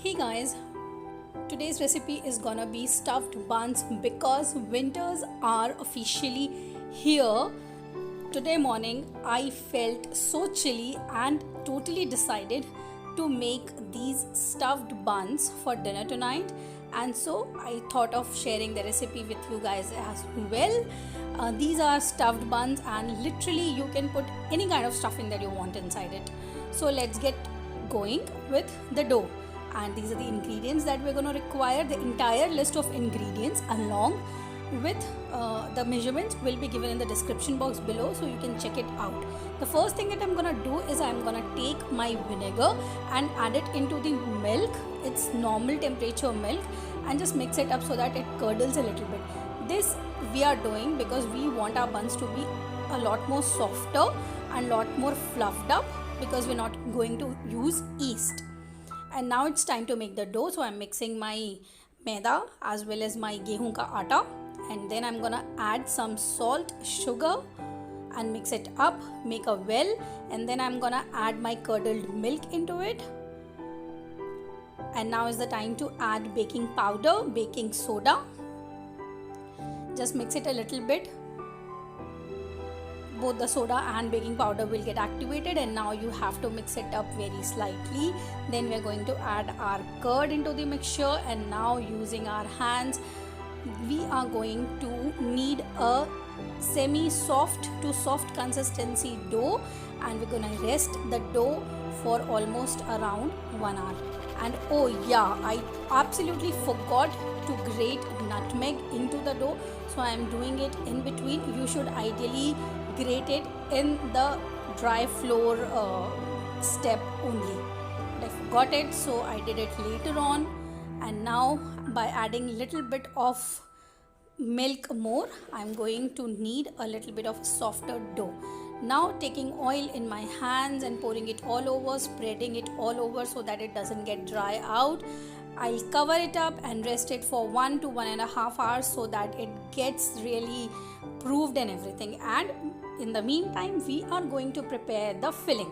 Hey guys, today's recipe is gonna be stuffed buns because winters are officially here. Today morning I felt so chilly and totally decided to make these stuffed buns for dinner tonight, and so I thought of sharing the recipe with you guys as well. These are stuffed buns and literally you can put any kind of stuffing that you want inside it. So let's get going with the dough. And these are the ingredients that we're going to require. The entire list of ingredients along with the measurements will be given in the description box below, so you can check it out. The first thing that I'm going to do is I'm going to take my vinegar and add it into the milk. It's normal temperature milk, and just mix it up so that it curdles a little bit. This we are doing because we want our buns to be a lot more softer and lot more fluffed up, because we're not going to use yeast. And now it's time to make the dough. So I'm mixing my maida as well as my गेहूं का आटा, and then I'm gonna add some salt, sugar and mix it up, make a well, and then I'm gonna add my curdled milk into it. And now is the time to add baking powder, baking soda. Just mix it a little bit. Both the soda and baking powder will get activated, and now you have to mix it up very slightly. Then we're going to add our curd into the mixture, and now using our hands we are going to knead a semi-soft to soft consistency dough, and we're going to rest the dough for almost around 1 hour. And oh yeah, I absolutely forgot to grate nutmeg into the dough, so I am doing it in between. You should ideally grate it in the dry flour step only, but I forgot it, so I did it later on. And now by adding little bit of milk more, I'm going to knead a little bit of a softer dough. Now taking oil in my hands and pouring it all over, spreading it all over so that it doesn't get dry out. I'll cover it up and rest it for 1 to 1.5 hours so that it gets really proofed and everything. And in the meantime we are going to prepare the filling.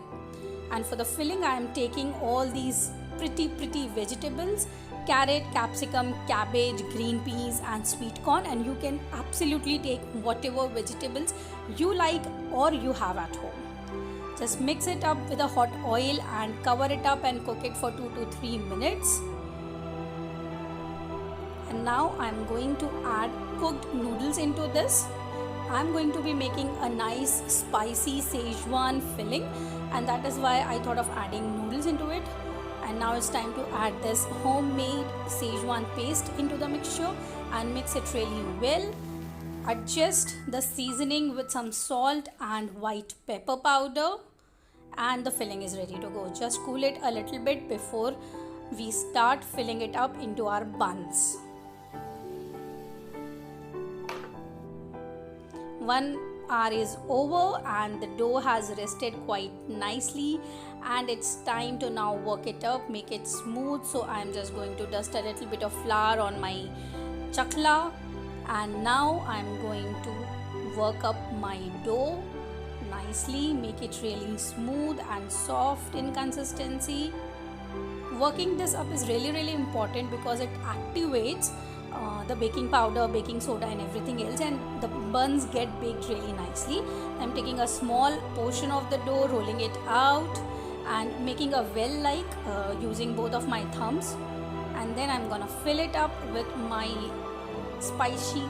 And for the filling I am taking all these pretty vegetables: carrot, capsicum, cabbage, green peas and sweet corn. And you can absolutely take whatever vegetables you like or you have at home. Just mix it up with a hot oil and cover it up and cook it for 2 to 3 minutes. And now I'm going to add cooked noodles into this. I'm going to be making a nice spicy Schezwan filling, and that is why I thought of adding noodles into it. And now it's time to add this homemade Schezwan paste into the mixture and mix it really well. Adjust the seasoning with some salt and white pepper powder, and the filling is ready to go. Just cool it a little bit before we start filling it up into our buns. 1 hour is over and the dough has rested quite nicely, and it's time to now work it up, make it smooth. So I'm just going to dust a little bit of flour on my chakla, and now I'm going to work up my dough nicely, make it really smooth and soft in consistency. Working this up is really important because it activates the baking powder, baking soda and everything else, and the buns get baked really nicely. I'm taking a small portion of the dough, rolling it out and making a well using both of my thumbs, and then I'm gonna fill it up with my spicy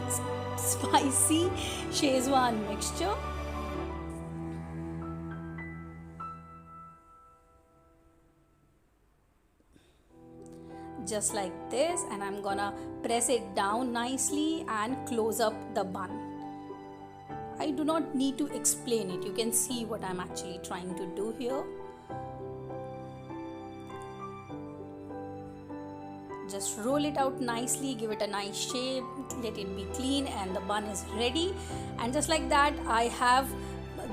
Schezwan mixture. Just like this, and I'm gonna press it down nicely and close up the bun. I do not need to explain it, you can see what I'm actually trying to do here. Just roll it out nicely, give it a nice shape, let it be clean, and the bun is ready. And just like that I have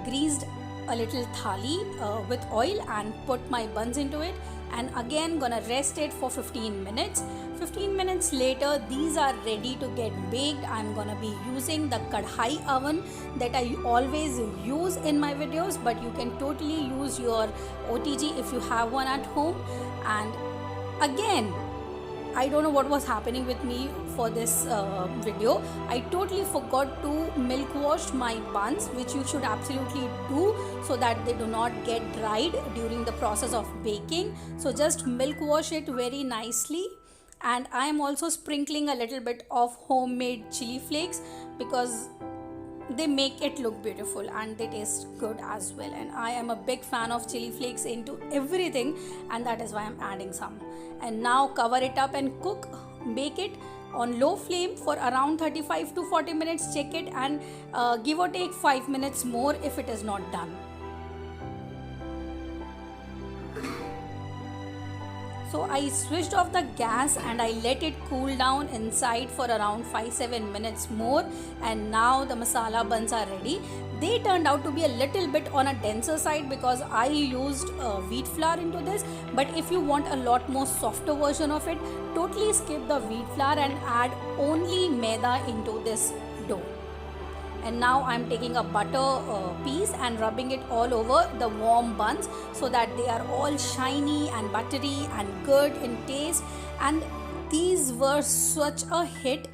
greased a little thali with oil and put my buns into it, and again gonna rest it for 15 minutes. 15 minutes later these are ready to get baked. I'm gonna be using the kadhai oven that I always use in my videos, but you can totally use your OTG if you have one at home. And Again, I don't know what was happening with me for this video. I totally forgot to milk wash my buns, which you should absolutely do so that they do not get dried during the process of baking. So just milk wash it very nicely. And I am also sprinkling a little bit of homemade chili flakes because they make it look beautiful and they taste good as well. And I am a big fan of chili flakes into everything, and that is why I'm adding some. And now cover it up and bake it on low flame for around 35 to 40 minutes. Check it and give or take 5 minutes more if it is not done. So I switched off the gas and I let it cool down inside for around 5-7 minutes more, and now the masala buns are ready. They turned out to be a little bit on a denser side because I used wheat flour into this, but if you want a lot more softer version of it, totally skip the wheat flour and add only maida into this dough. And now I'm taking a butter piece and rubbing it all over the warm buns so that they are all shiny and buttery and good in taste. And these were such a hit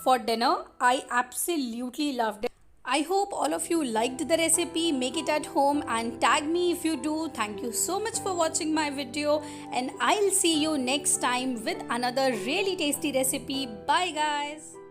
for dinner. I absolutely loved it. I hope all of you liked the recipe. Make it at home and tag me if you do. Thank you so much for watching my video, and I'll see you next time with another really tasty recipe. Bye guys.